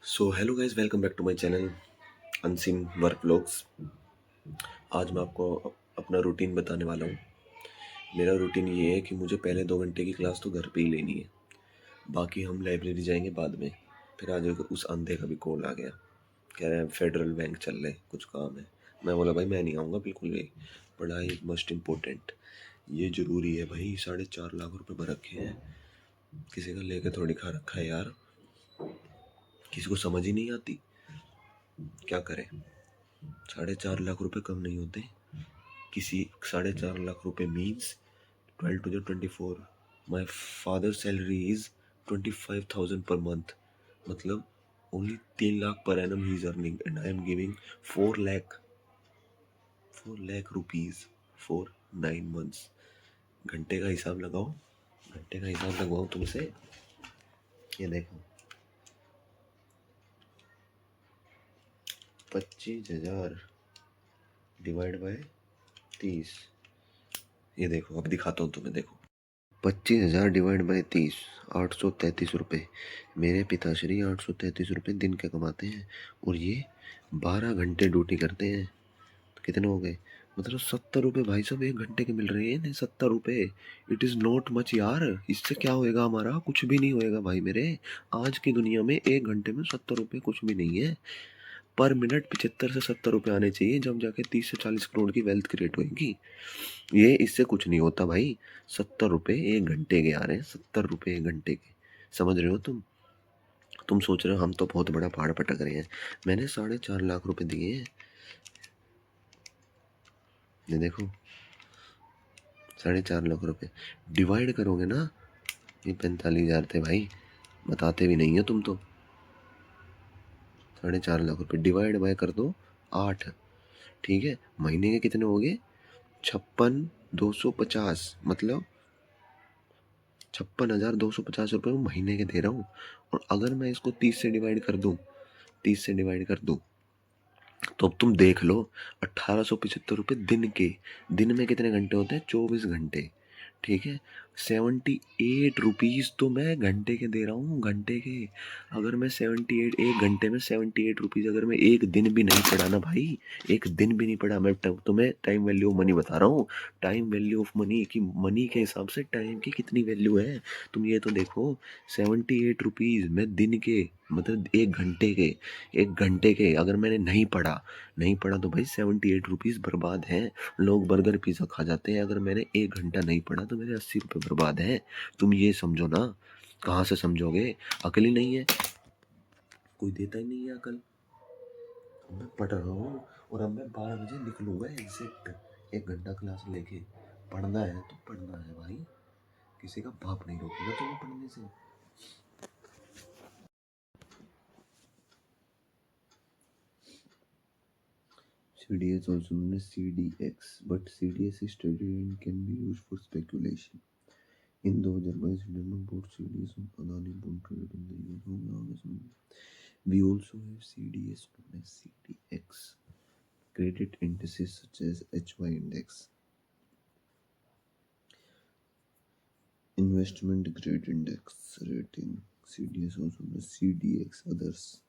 So hello guys, welcome back to my channel unseen work vlogs. आज मैं आपको अपना रूटीन बताने वाला हूँ। मेरा रूटीन ये है कि मुझे पहले 2 घंटे की क्लास तो घर पे ही लेनी है, बाकी हम लाइब्रेरी जाएंगे बाद में। फिर आज उस अंधे का भी कॉल आ गया, कह रहे हैं फेडरल बैंक चल रहे, कुछ काम है। मैं बोला भाई मैं नहीं आऊँगा बिल्कुल भी, पढ़ाई मोस्ट इम्पोर्टेंट, ये ज़रूरी है भाई। 4.5 लाख रुपए भर रखे हैं, किसी का लेके थोड़ी खा रखा है यार। किसी को समझ ही नहीं आती, क्या करें। 4.5 लाख रुपए कम नहीं होते किसी। 4.5 लाख रुपए means 12 to the 24। My father salary is 25,000 per month, मतलब only 3 lakh per annum he is earning and I am giving 4 lakh rupees for 9 months। घंटे का हिसाब लगाओ, घंटे का हिसाब लगवाओ तुमसे। ये देखो 25,000 डिवाइड बाय 30। ये देखो अब दिखाता हूँ तुम्हें, देखो 25,000 डिवाइड बाई 30, 833 रुपये। मेरे पिताश्री 833 रुपये दिन के कमाते हैं और ये 12 घंटे ड्यूटी करते हैं, तो कितने हो गए? मतलब 70 रुपये भाई साहब 1 घंटे के मिल रहे हैं। 70 रुपये, इट इज़ नॉट मच यार। इससे क्या होएगा हमारा? कुछ भी नहीं होएगा भाई मेरे। आज की दुनिया में 1 घंटे में 70 रुपये कुछ भी नहीं है। पर मिनट 75 से 70 रुपये आने चाहिए, जब जाके 30 से 40 करोड़ की वेल्थ क्रिएट होगी। ये इससे कुछ नहीं होता भाई। 70 रुपये 1 घंटे के आ रहे हैं, 70 रुपये 1 घंटे के। समझ रहे हो तुम सोच रहे हो हम तो बहुत बड़ा पहाड़ पटक रहे हैं। मैंने 4.5 लाख रुपए दिए हैं। ये देखो 4.5 लाख रुपए डिवाइड करोगे ना, ये 45,000 थे भाई, बताते भी नहीं हो तुम तो। 4.5 लाख रुपए डिवाइड बाय कर दो 8, ठीक है। महीने के कितने हो गए? 56,250, मतलब 56,250 रुपये मैं महीने के दे रहा हूँ। और अगर मैं इसको 30 से डिवाइड कर दूँ, 30 से डिवाइड कर दूँ, तो अब तुम देख लो 1,875 रुपये दिन के। दिन में कितने घंटे होते हैं? 24 घंटे, ठीक है। 78 रुपीज़ तो मैं घंटे के दे रहा हूँ, घंटे के। अगर मैं 78, 1 घंटे में 78 रुपीज़ अगर मैं एक दिन भी नहीं पढ़ा ना भाई, एक दिन भी नहीं पढ़ा, मैं तुम्हें टाइम वैल्यू ऑफ मनी बता रहा हूँ। टाइम वैल्यू ऑफ मनी की, मनी के हिसाब से टाइम की कितनी वैल्यू है, तुम ये तो देखो। 78 रुपीज़ मैं दिन के, मतलब 1 घंटे के, 1 घंटे के अगर मैंने नहीं पढ़ा तो भाई 78 रुपीज़ बर्बाद हैं। लोग बर्गर पिज़्ज़ा खा जाते हैं, अगर मैंने 1 घंटा नहीं पढ़ा तो मेरे 80 रुपये बर्बाद हैं। तुम ये समझो ना, कहाँ से समझोगे? अकल ही नहीं है, कोई देता ही नहीं है अकल। मैं पढ़ रहा हूँ और अब मैं 12 बजे निकलूंगा एग्जैक्ट। 1 घंटा क्लास लेके पढ़ना है तो पढ़ना है भाई, किसी का बाप नहीं रोकेगा तुम्हें पढ़ने से। CDS also known as CDX, but CDS is studied and can be used for speculation. In 2022 Hindenburg bought CDS on Adani bond traded in the US of August. We also have CDS known as CDX, credit indices such as HY index, investment grade index rating, CDS also known as CDX, others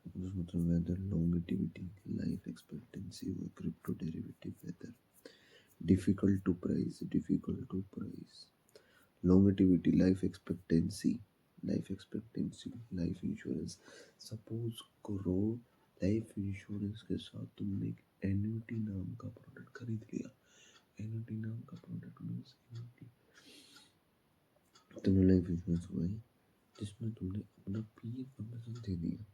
मतलब weather, longevity, life expectancy or crypto derivative weather. Difficult to price, longevity, life expectancy, life insurance। Suppose करो life insurance के साथ तुमने एक annuity नाम का product खरीद लिया। एन्युटी नाम का प्रोडक्ट मीन्स तुमने लाइफ इंश्योरेंस करवाई जिसमें तुमने अपना पीएफ कमीशन दे दिया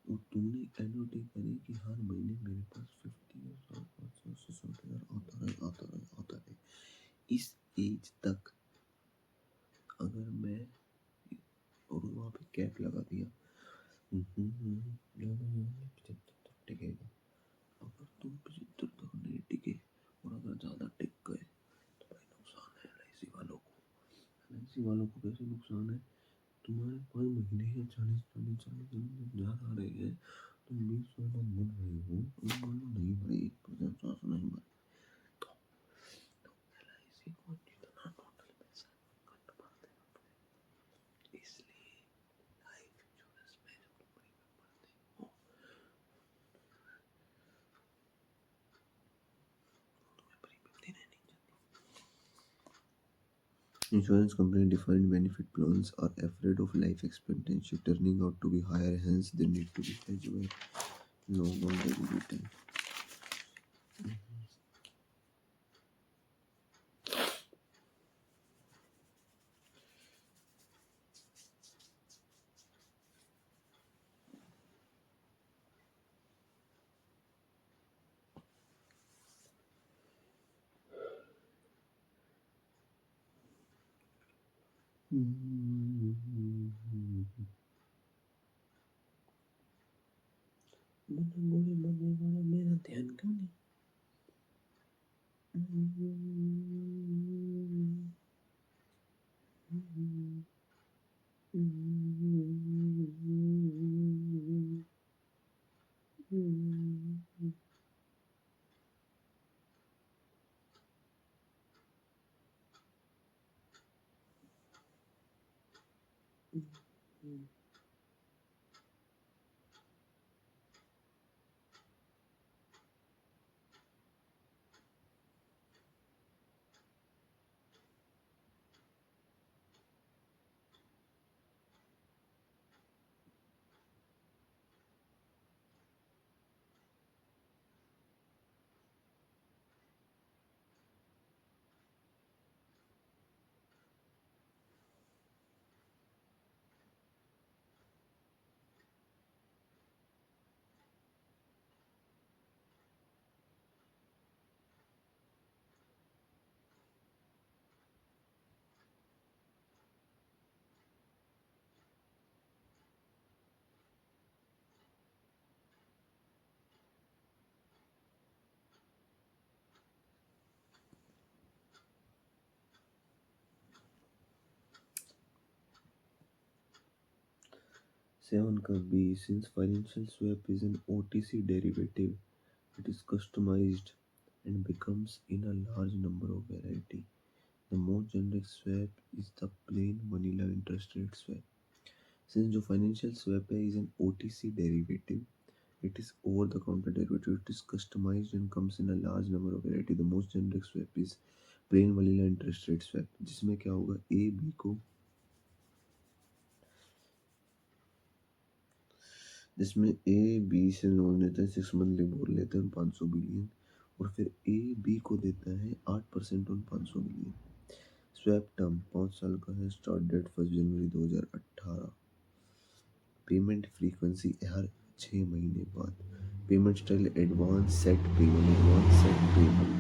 और तुमने एन्युटी करी कि हर महीने मेरे पास 50,000 आता रहे। इस एज तक अगर मैं, और वहाँ पे कैप लगा दिया 75 तक टिकेगा। अगर तुम 75 तक नहीं टिके और अगर ज़्यादा टिक गए तो भाई नुकसान है एलआईसी वालों को। एलआईसी वालों को कैसे नुकसान है? तुम्हारे पास महीने के 40 हजार आ रहे हैं, तुम 20 साल बाद मर रहे हो, मान लो नहीं भाई 50 नहीं मर, तो एलआईसी को जितना टोटल पैसा कट मार देना पड़ेगा। इसलिए लाइफ इंश्योरेंस में Insurance company defined benefit plans are afraid of life expectancy turning out to be higher, hence they need to be hedged by long longevity. मेरा ध्यान क्यों नहीं सेवन का B since financial swap is an OTC derivative, it is customized and becomes in a large number of variety. The most generic swap is the plain vanilla interest rate swap. Since जो financial swap है is an OTC derivative, it is over the counter derivative. It is customized and comes in a large number of variety. The most generic swap is plain vanilla interest rate swap, जिसमें क्या होगा A B को जिसमें A B से loan लेता है 6 monthly बोल लेते हैं 500 बिलियन और फिर ए बी को देता है 8% ऑन 500 बिलियन। स्वैप टर्म 5 साल का है, स्टार्ट डेट 1 जनवरी 2018। पेमेंट फ्रीक्वेंसी हर 6 महीने बाद। Payment style advance set payable, advance set payable,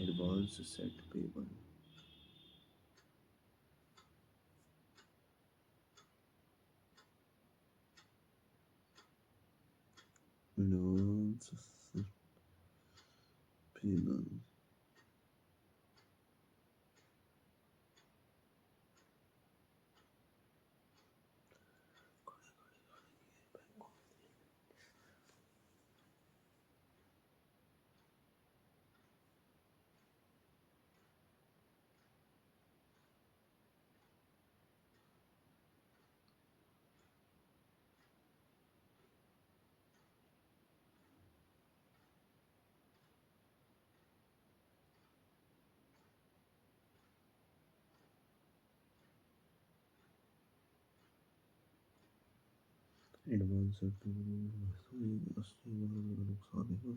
advance set payable. Advance set payable. Advance set payable नुकसान है।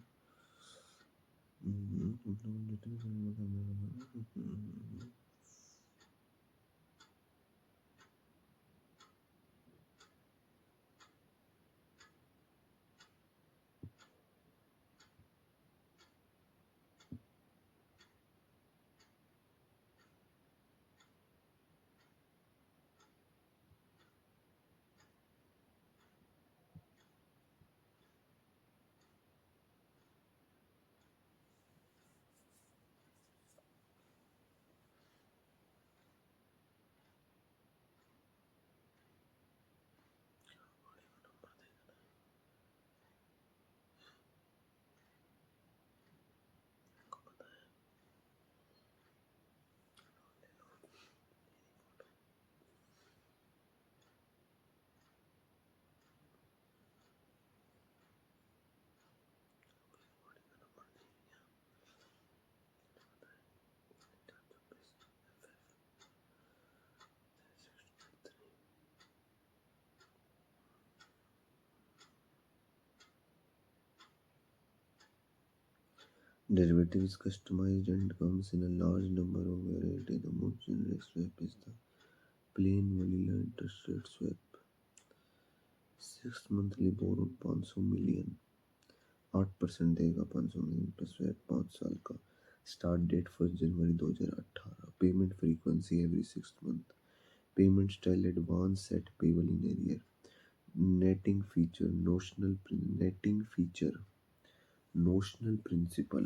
Derivative is customized and comes in a large number of variety. The most generic swap is the plain vanilla interest rate swap. 6 monthly borrowed 500 million, 8% देगा 500 million पर swap 5 साल का. Start date 1 जनवरी 2018. Payment frequency every 6 month. Payment style advance set payable in arrear. Netting feature notional principal.